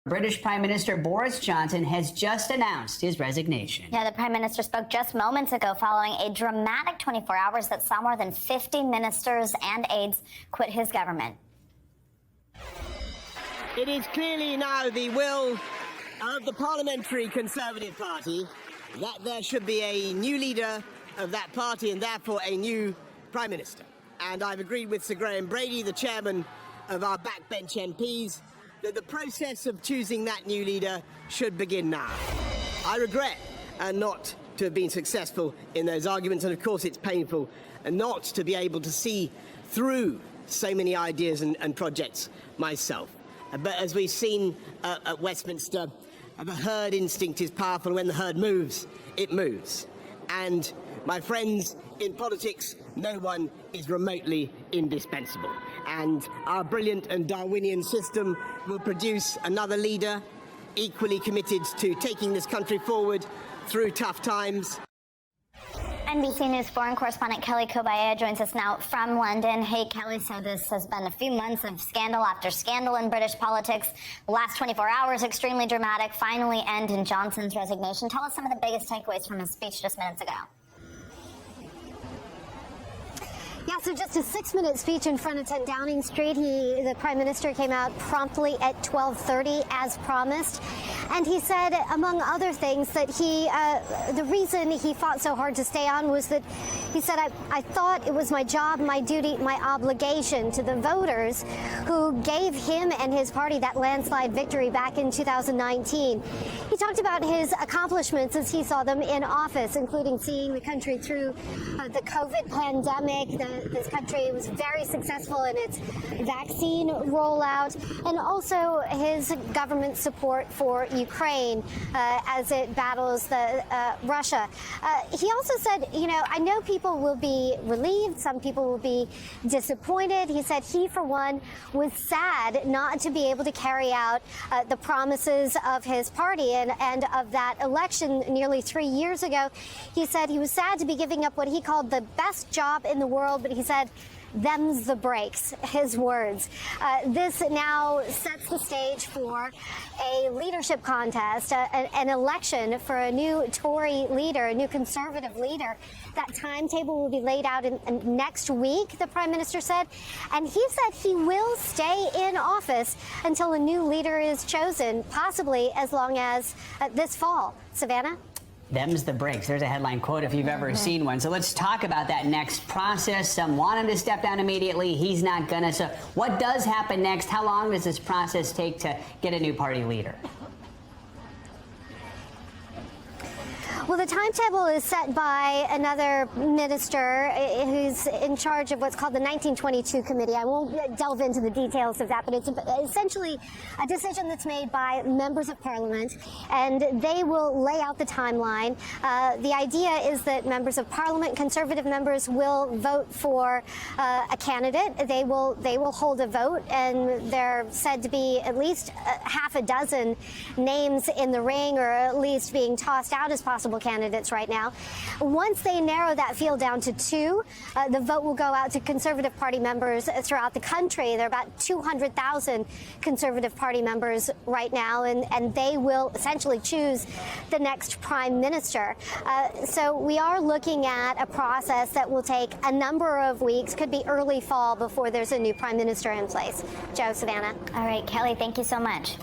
British Prime Minister Boris Johnson has just announced his resignation. Yeah, the Prime Minister spoke just moments ago following a dramatic 24 hours that saw more than 50 ministers and aides quit his government. It is clearly now the will of the Parliamentary Conservative Party that there should be a new leader of that party and therefore a new Prime Minister. And I've agreed with Sir Graham Brady, the chairman of our backbench MPs, that the process of choosing that new leader should begin now. I regret not to have been successful in those arguments, and of course it's painful not to be able to see through so many ideas and projects myself. But as we've seen at Westminster, the herd instinct is powerful. When the herd moves, it moves. And my friends, in politics, no one is remotely indispensable. And our brilliant and Darwinian system will produce another leader equally committed to taking this country forward through tough times. NBC News foreign correspondent Kelly Kobaya joins us now from London. Hey, Kelly, so this has been a few months of scandal after scandal in British politics. The last 24 hours, extremely dramatic, finally end in Johnson's resignation. Tell us some of the biggest takeaways from his speech just minutes ago. Yeah, so just a 6-minute speech in front of 10 Downing Street. The Prime Minister came out promptly at 12:30 as promised. And he said, among other things, that the reason he fought so hard to stay on was that he said, I thought it was my job, my duty, my obligation to the voters who gave him and his party that landslide victory back in 2019. He talked about his accomplishments as he saw them in office, including seeing the country through the COVID pandemic. This country was very successful in its vaccine rollout, and also his government support for Ukraine as it battles Russia. He also said, I know people will be relieved, some people will be disappointed. He said he, for one, was sad not to be able to carry out the promises of his party and of that election nearly 3 years ago. He said he was sad to be giving up what he called the best job in the world, but he said, them's the breaks, his words. This now sets the stage for a leadership contest, an election for a new Tory leader, a new Conservative leader. That timetable will be laid out in next week, the Prime Minister said. And he said he will stay in office until a new leader is chosen, possibly as long as this fall. Savannah? Them's the breaks. There's a headline quote if you've ever seen one. So let's talk about that next process. Some want him to step down immediately. He's not gonna. So what does happen next? How long does this process take to get a new party leader? Well, the timetable is set by another minister who's in charge of what's called the 1922 committee. I won't delve into the details of that, but it's essentially a decision that's made by members of parliament, and they will lay out the timeline. The idea is that members of parliament, Conservative members, will vote for a candidate. They will hold a vote, and there are said to be at least half a dozen names in the ring, or at least being tossed out as possible candidates right now. Once they narrow that field down to 2, the vote will go out to Conservative Party members throughout the country. There are about 200,000 Conservative Party members right now, and they will essentially choose the next Prime Minister. So we are looking at a process that will take a number of weeks, could be early fall, before there's a new Prime Minister in place. Joe, Savannah. All right, Kelly, thank you so much.